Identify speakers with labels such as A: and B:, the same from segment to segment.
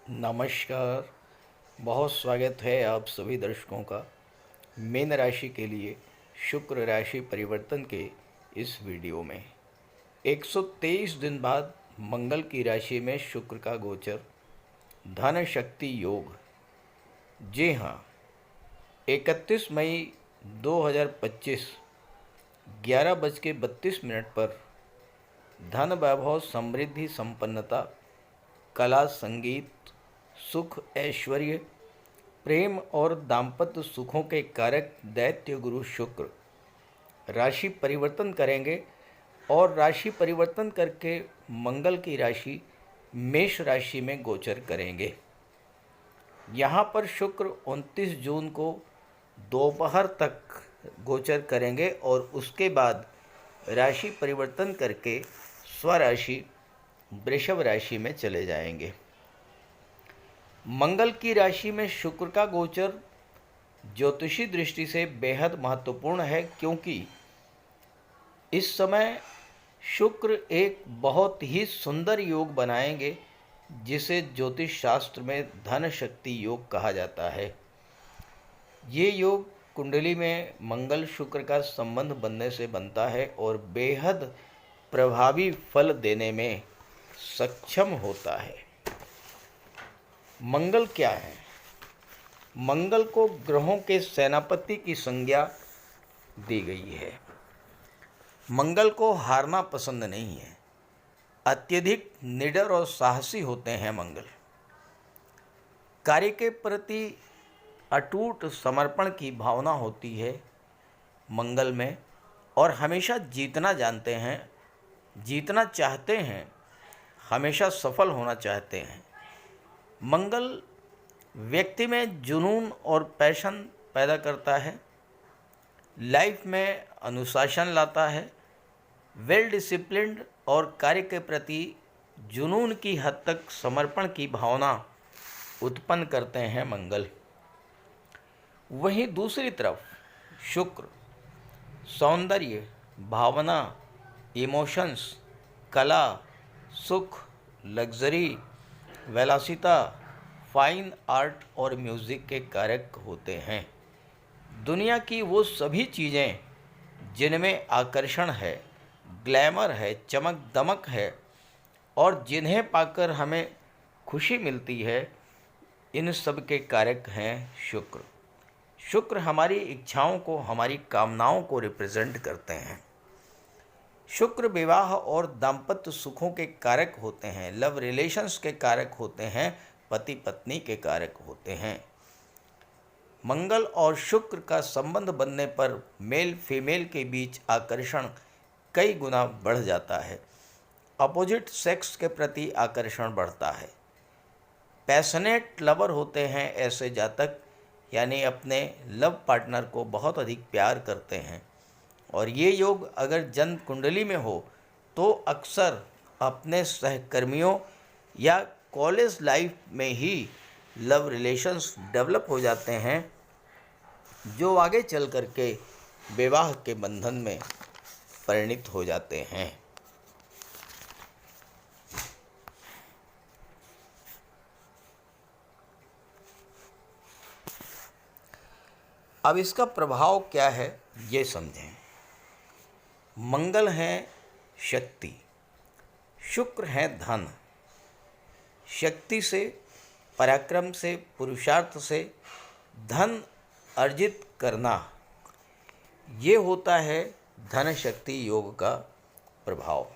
A: नमस्कार। बहुत स्वागत है आप सभी दर्शकों का मीन राशि के लिए शुक्र राशि परिवर्तन के इस वीडियो में। 123 दिन बाद मंगल की राशि में शुक्र का गोचर, धन शक्ति योग। जी हाँ, 31 मई 2025 11:32 पर धन वैभव, समृद्धि, संपन्नता, कला, संगीत, सुख, ऐश्वर्य, प्रेम और दाम्पत्य सुखों के कारक दैत्य गुरु शुक्र राशि परिवर्तन करेंगे और राशि परिवर्तन करके मंगल की राशि मेष राशि में गोचर करेंगे। यहाँ पर शुक्र 29 जून को दोपहर तक गोचर करेंगे और उसके बाद राशि परिवर्तन करके स्वराशि वृषभ राशि में चले जाएंगे। मंगल की राशि में शुक्र का गोचर ज्योतिषी दृष्टि से बेहद महत्वपूर्ण है, क्योंकि इस समय शुक्र एक बहुत ही सुंदर योग बनाएंगे जिसे ज्योतिष शास्त्र में धन शक्ति योग कहा जाता है। ये योग कुंडली में मंगल शुक्र का संबंध बनने से बनता है और बेहद प्रभावी फल देने में सक्षम होता है। मंगल क्या है? मंगल को ग्रहों के सेनापति की संज्ञा दी गई है। मंगल को हारना पसंद नहीं है। अत्यधिक निडर और साहसी होते हैं मंगल। कार्य के प्रति अटूट समर्पण की भावना होती है मंगल में, और हमेशा जीतना जानते हैं, जीतना चाहते हैं, हमेशा सफल होना चाहते हैं। मंगल व्यक्ति में जुनून और पैशन पैदा करता है, लाइफ में अनुशासन लाता है, वेल डिसिप्लिन्ड और कार्य के प्रति जुनून की हद तक समर्पण की भावना उत्पन्न करते हैं मंगल। वहीं दूसरी तरफ शुक्र सौंदर्य, भावना, इमोशंस, कला, सुख, लग्जरी, विलासिता, फाइन आर्ट और म्यूज़िक के कारक होते हैं। दुनिया की वो सभी चीज़ें जिनमें आकर्षण है, ग्लैमर है, चमक दमक है और जिन्हें पाकर हमें खुशी मिलती है, इन सब के कारक हैं शुक्र। शुक्र हमारी इच्छाओं को, हमारी कामनाओं को रिप्रेजेंट करते हैं। शुक्र विवाह और दाम्पत्य सुखों के कारक होते हैं, लव रिलेशंस के कारक होते हैं, पति पत्नी के कारक होते हैं। मंगल और शुक्र का संबंध बनने पर मेल फीमेल के बीच आकर्षण कई गुना बढ़ जाता है। अपोजिट सेक्स के प्रति आकर्षण बढ़ता है। पैशनेट लवर होते हैं ऐसे जातक, यानी अपने लव पार्टनर को बहुत अधिक प्यार करते हैं, और ये योग अगर जन्म कुंडली में हो तो अक्सर अपने सहकर्मियों या कॉलेज लाइफ में ही लव रिलेशंस डेवलप हो जाते हैं, जो आगे चल कर के विवाह के बंधन में परिणित हो जाते हैं। अब इसका प्रभाव क्या है ये समझें। मंगल है शक्ति, शुक्र है धन। शक्ति से, पराक्रम से, पुरुषार्थ से धन अर्जित करना, ये होता है धन शक्ति योग का प्रभाव।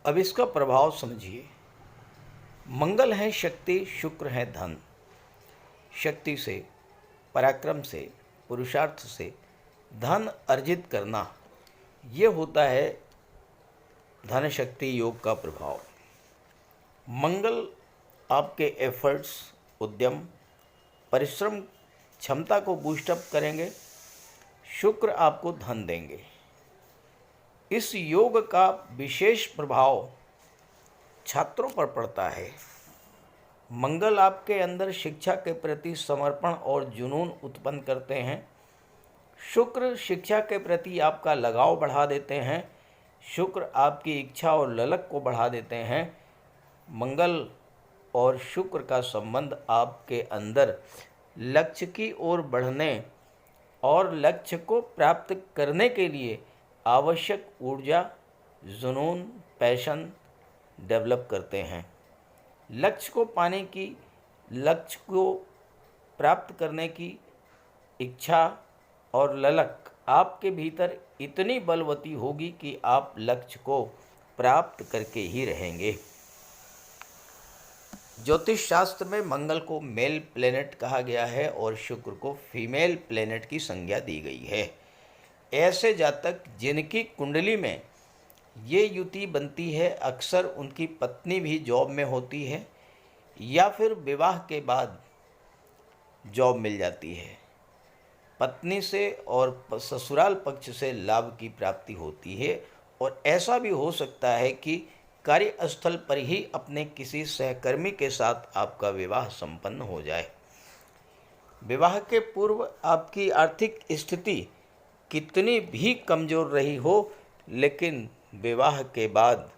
A: अब इसका प्रभाव समझिए। मंगल है शक्ति, शुक्र है धन। शक्ति से, पराक्रम से, पुरुषार्थ से धन अर्जित करना, ये होता है धन शक्ति योग का प्रभाव। मंगल आपके एफर्ट्स, उद्यम, परिश्रम क्षमता को बूस्टअप करेंगे। शुक्र आपको धन देंगे। इस योग का विशेष प्रभाव छात्रों पर पड़ता है। मंगल आपके अंदर शिक्षा के प्रति समर्पण और जुनून उत्पन्न करते हैं। शुक्र शिक्षा के प्रति आपका लगाव बढ़ा देते हैं। शुक्र आपकी इच्छा और ललक को बढ़ा देते हैं। मंगल और शुक्र का संबंध आपके अंदर लक्ष्य की ओर बढ़ने और लक्ष्य को प्राप्त करने के लिए आवश्यक ऊर्जा, जुनून, पैशन डेवलप करते हैं। लक्ष्य को पाने की, लक्ष्य को प्राप्त करने की इच्छा और ललक आपके भीतर इतनी बलवती होगी कि आप लक्ष्य को प्राप्त करके ही रहेंगे। ज्योतिष शास्त्र में मंगल को मेल प्लेनेट कहा गया है और शुक्र को फीमेल प्लेनेट की संज्ञा दी गई है। ऐसे जातक जिनकी कुंडली में ये युति बनती है, अक्सर उनकी पत्नी भी जॉब में होती है या फिर विवाह के बाद जॉब मिल जाती है। पत्नी से और ससुराल पक्ष से लाभ की प्राप्ति होती है और ऐसा भी हो सकता है कि कार्यस्थल पर ही अपने किसी सहकर्मी के साथ आपका विवाह संपन्न हो जाए। विवाह के पूर्व आपकी आर्थिक स्थिति कितनी भी कमज़ोर रही हो, लेकिन विवाह के बाद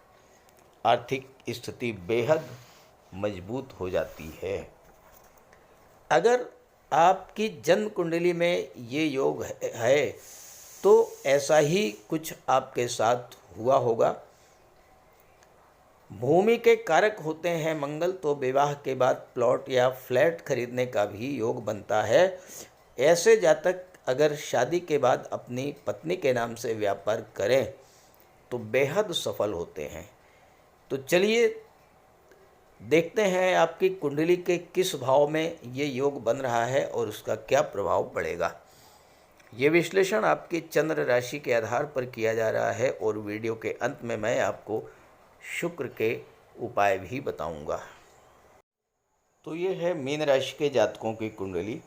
A: आर्थिक स्थिति बेहद मजबूत हो जाती है। अगर आपकी जन्म कुंडली में ये योग है तो ऐसा ही कुछ आपके साथ हुआ होगा। भूमि के कारक होते हैं मंगल, तो विवाह के बाद प्लॉट या फ्लैट खरीदने का भी योग बनता है। ऐसे जातक अगर शादी के बाद अपनी पत्नी के नाम से व्यापार करें तो बेहद सफल होते हैं। तो चलिए देखते हैं आपकी कुंडली के किस भाव में ये योग बन रहा है और उसका क्या प्रभाव पड़ेगा। ये विश्लेषण आपकी चंद्र राशि के आधार पर किया जा रहा है और वीडियो के अंत में मैं आपको शुक्र के उपाय भी बताऊंगा। तो ये है मीन राशि के जातकों की कुंडली।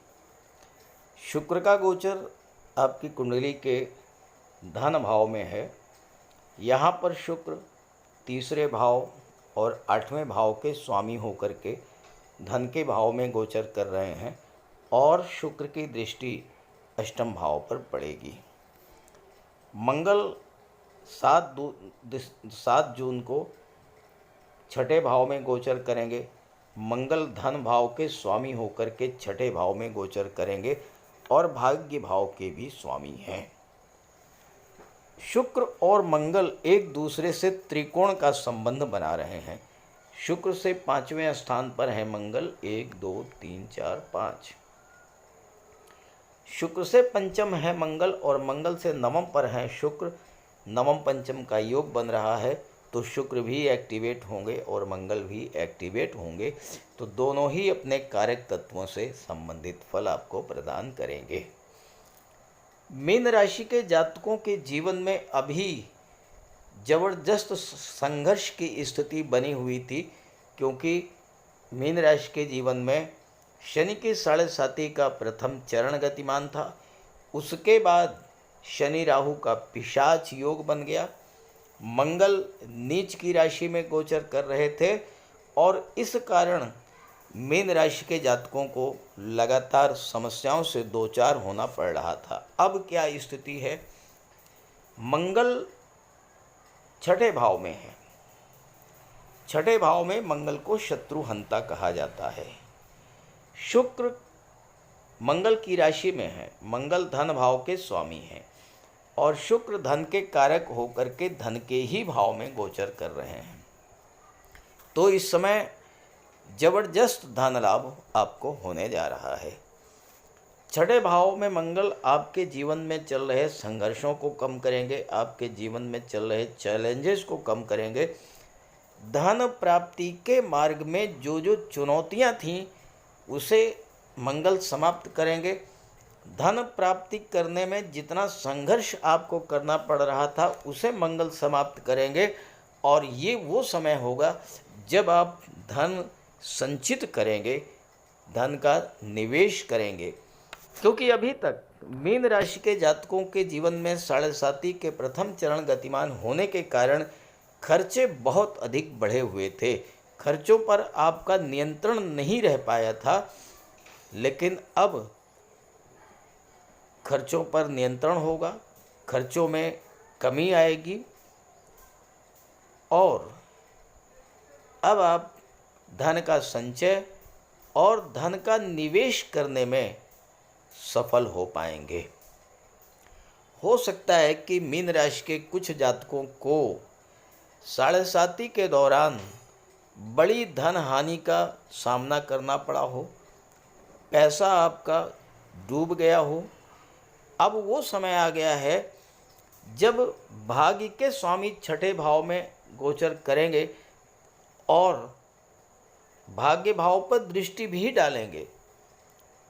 A: शुक्र का गोचर आपकी कुंडली के धन भाव में है। यहाँ पर शुक्र तीसरे भाव और 8वें भाव के स्वामी होकर के धन के भाव में गोचर कर रहे हैं और शुक्र की दृष्टि अष्टम भाव पर पड़ेगी। मंगल 7 जून को छठे भाव में गोचर करेंगे। मंगल धन भाव के स्वामी होकर के छठे भाव में गोचर करेंगे और भाग्य भाव के भी स्वामी हैं। शुक्र और मंगल एक दूसरे से त्रिकोण का संबंध बना रहे हैं। शुक्र से 5वें स्थान पर है मंगल, 1 2 3 4 5। शुक्र से पंचम है मंगल और मंगल से नवम पर है शुक्र। नवम पंचम का योग बन रहा है, तो शुक्र भी एक्टिवेट होंगे और मंगल भी एक्टिवेट होंगे। तो दोनों ही अपने कारक तत्वों से संबंधित फल आपको प्रदान करेंगे। मीन राशि के जातकों के जीवन में अभी जबरदस्त संघर्ष की स्थिति बनी हुई थी, क्योंकि मीन राशि के जीवन में शनि के 7.5 का प्रथम चरण गतिमान था। उसके बाद शनि राहु का पिशाच योग बन गया। मंगल नीच की राशि में गोचर कर रहे थे और इस कारण मीन राशि के जातकों को लगातार समस्याओं से दो चार होना पड़ रहा था। अब क्या स्थिति है? मंगल छठे भाव में है। छठे भाव में मंगल को शत्रुहंता कहा जाता है। शुक्र मंगल की राशि में है। मंगल धन भाव के स्वामी हैं और शुक्र धन के कारक होकर के धन के ही भाव में गोचर कर रहे हैं। तो इस समय जबरदस्त धन लाभ आपको होने जा रहा है। छठे भाव में मंगल आपके जीवन में चल रहे संघर्षों को कम करेंगे, आपके जीवन में चल रहे चैलेंजेस को कम करेंगे। धन प्राप्ति के मार्ग में जो जो चुनौतियां थीं उसे मंगल समाप्त करेंगे। धन प्राप्ति करने में जितना संघर्ष आपको करना पड़ रहा था उसे मंगल समाप्त करेंगे और ये वो समय होगा जब आप धन संचित करेंगे, धन का निवेश करेंगे। क्योंकि अभी तक मीन राशि के जातकों के जीवन में 7.5 के प्रथम चरण गतिमान होने के कारण खर्चे बहुत अधिक बढ़े हुए थे। खर्चों पर आपका नियंत्रण नहीं रह पाया था, लेकिन अब खर्चों पर नियंत्रण होगा, खर्चों में कमी आएगी और अब आप धन का संचय और धन का निवेश करने में सफल हो पाएंगे। हो सकता है कि मीन राशि के कुछ जातकों को साढ़े साती के दौरान बड़ी धन हानि का सामना करना पड़ा हो, पैसा आपका डूब गया हो। अब वो समय आ गया है जब भाग्य के स्वामी छठे भाव में गोचर करेंगे और भाग्य भाव पर दृष्टि भी डालेंगे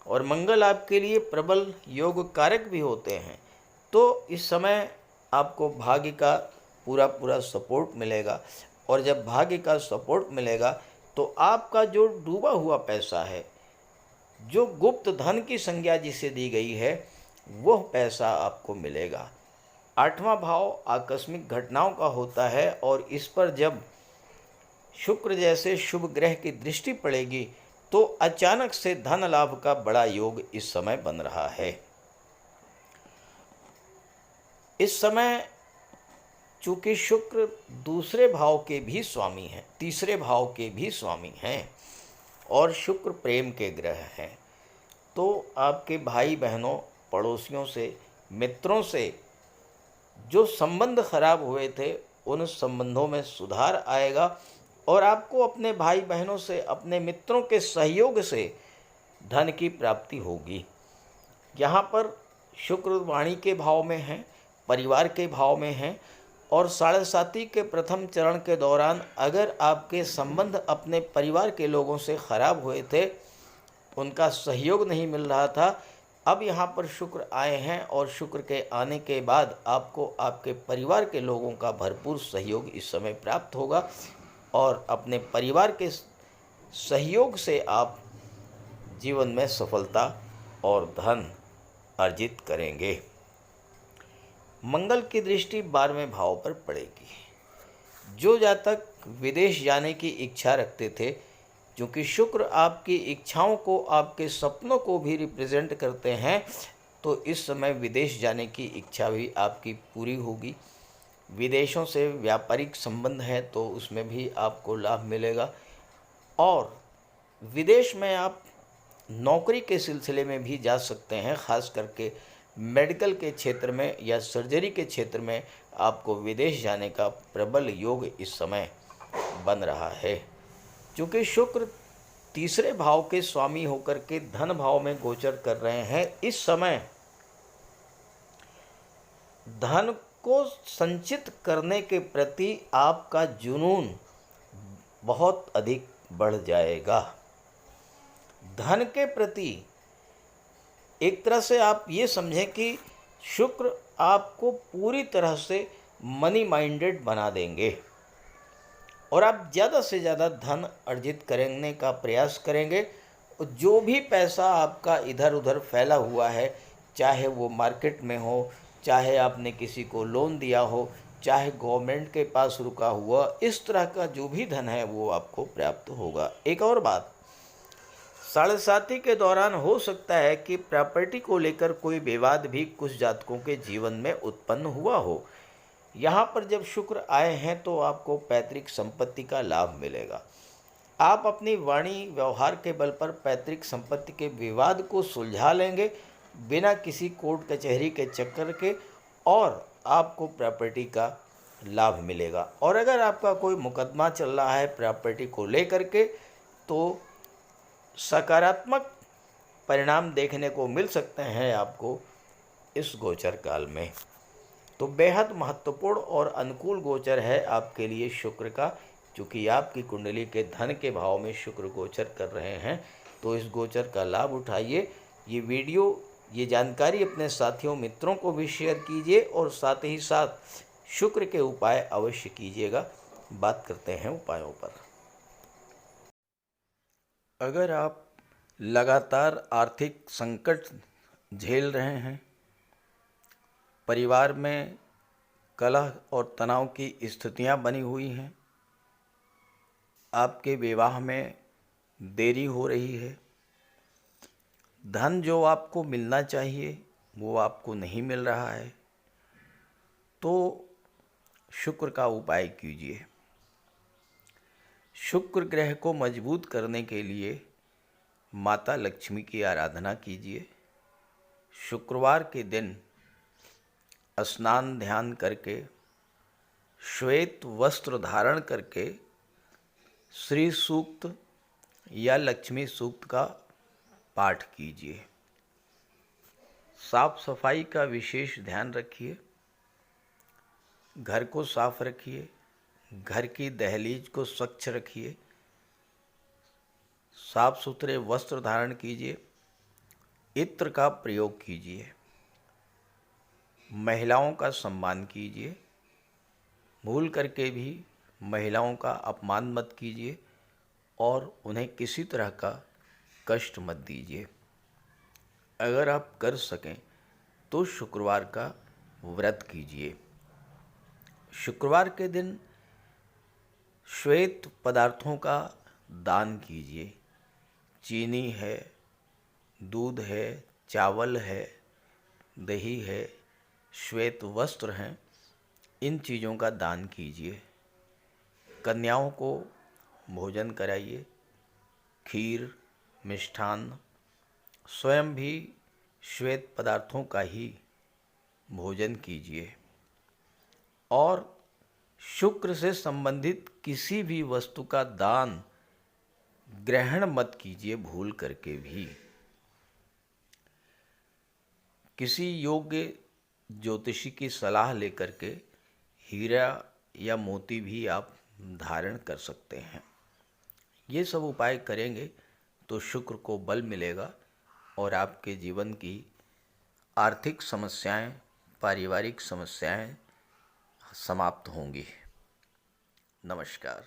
A: और मंगल आपके लिए प्रबल योग कारक भी होते हैं। तो इस समय आपको भाग्य का पूरा पूरा सपोर्ट मिलेगा और जब भाग्य का सपोर्ट मिलेगा तो आपका जो डूबा हुआ पैसा है, जो गुप्त धन की संज्ञा जिसे दी गई है, वह पैसा आपको मिलेगा। आठवां भाव आकस्मिक घटनाओं का होता है और इस पर जब शुक्र जैसे शुभ ग्रह की दृष्टि पड़ेगी तो अचानक से धन लाभ का बड़ा योग इस समय बन रहा है। इस समय चूंकि शुक्र दूसरे भाव के भी स्वामी हैं, तीसरे भाव के भी स्वामी हैं और शुक्र प्रेम के ग्रह हैं, तो आपके भाई बहनों, पड़ोसियों से, मित्रों से जो संबंध खराब हुए थे उन संबंधों में सुधार आएगा और आपको अपने भाई बहनों से, अपने मित्रों के सहयोग से धन की प्राप्ति होगी। यहाँ पर शुक्र वाणी के भाव में हैं, परिवार के भाव में हैं और साढ़े साती के प्रथम चरण के दौरान अगर आपके संबंध अपने परिवार के लोगों से खराब हुए थे, उनका सहयोग नहीं मिल रहा था, अब यहाँ पर शुक्र आए हैं और शुक्र के आने के बाद आपको आपके परिवार के लोगों का भरपूर सहयोग इस समय प्राप्त होगा और अपने परिवार के सहयोग से आप जीवन में सफलता और धन अर्जित करेंगे। मंगल की दृष्टि 12वें भाव पर पड़ेगी। जो जातक विदेश जाने की इच्छा रखते थे, क्योंकि शुक्र आपकी इच्छाओं को, आपके सपनों को भी रिप्रेजेंट करते हैं, तो इस समय विदेश जाने की इच्छा भी आपकी पूरी होगी। विदेशों से व्यापारिक संबंध है तो उसमें भी आपको लाभ मिलेगा और विदेश में आप नौकरी के सिलसिले में भी जा सकते हैं। ख़ास करके मेडिकल के क्षेत्र में या सर्जरी के क्षेत्र में आपको विदेश जाने का प्रबल योग इस समय बन रहा है। क्योंकि शुक्र तीसरे भाव के स्वामी होकर के धन भाव में गोचर कर रहे हैं, इस समय धन को संचित करने के प्रति आपका जुनून बहुत अधिक बढ़ जाएगा। धन के प्रति एक तरह से आप ये समझें कि शुक्र आपको पूरी तरह से मनी माइंडेड बना देंगे और आप ज़्यादा से ज़्यादा धन अर्जित करने का प्रयास करेंगे। जो भी पैसा आपका इधर उधर फैला हुआ है, चाहे वो मार्केट में हो, चाहे आपने किसी को लोन दिया हो, चाहे गवर्नमेंट के पास रुका हुआ, इस तरह का जो भी धन है वो आपको प्राप्त होगा। एक और बात, साढ़े साती के दौरान हो सकता है कि प्रॉपर्टी को लेकर कोई विवाद भी कुछ जातकों के जीवन में उत्पन्न हुआ हो। यहाँ पर जब शुक्र आए हैं तो आपको पैतृक संपत्ति का लाभ मिलेगा। आप अपनी वाणी व्यवहार के बल पर पैतृक संपत्ति के विवाद को सुलझा लेंगे बिना किसी कोर्ट कचहरी के चक्कर के और आपको प्रॉपर्टी का लाभ मिलेगा। और अगर आपका कोई मुकदमा चल रहा है प्रॉपर्टी को लेकर के तो सकारात्मक परिणाम देखने को मिल सकते हैं आपको इस गोचर काल में। तो बेहद महत्वपूर्ण और अनुकूल गोचर है आपके लिए शुक्र का, क्योंकि आपकी कुंडली के धन के भाव में शुक्र गोचर कर रहे हैं। तो इस गोचर का लाभ उठाइए। ये वीडियो, ये जानकारी अपने साथियों मित्रों को भी शेयर कीजिए और साथ ही साथ शुक्र के उपाय अवश्य कीजिएगा। बात करते हैं उपायों पर। अगर आप लगातार आर्थिक संकट झेल रहे हैं, परिवार में कलह और तनाव की स्थितियां बनी हुई हैं, आपके विवाह में देरी हो रही है, धन जो आपको मिलना चाहिए वो आपको नहीं मिल रहा है, तो शुक्र का उपाय कीजिए। शुक्र ग्रह को मजबूत करने के लिए माता लक्ष्मी की आराधना कीजिए। शुक्रवार के दिन स्नान ध्यान करके श्वेत वस्त्र धारण करके श्री सूक्त या लक्ष्मी सूक्त का पाठ कीजिए। साफ सफाई का विशेष ध्यान रखिए। घर को साफ रखिए, घर की दहलीज को स्वच्छ रखिए, साफ सुथरे वस्त्र धारण कीजिए, इत्र का प्रयोग कीजिए, महिलाओं का सम्मान कीजिए। भूल करके भी महिलाओं का अपमान मत कीजिए और उन्हें किसी तरह का कष्ट मत दीजिए। अगर आप कर सकें तो शुक्रवार का व्रत कीजिए। शुक्रवार के दिन श्वेत पदार्थों का दान कीजिए। चीनी है, दूध है, चावल है, दही है, श्वेत वस्त्र हैं, इन चीज़ों का दान कीजिए। कन्याओं को भोजन कराइए, खीर, मिष्ठान्न, स्वयं भी श्वेत पदार्थों का ही भोजन कीजिए। और शुक्र से संबंधित किसी भी वस्तु का दान ग्रहण मत कीजिए भूल करके भी। किसी योग्य ज्योतिषी की सलाह लेकर के हीरा या मोती भी आप धारण कर सकते हैं। ये सब उपाय करेंगे तो शुक्र को बल मिलेगा और आपके जीवन की आर्थिक समस्याएं, पारिवारिक समस्याएं समाप्त होंगी। नमस्कार।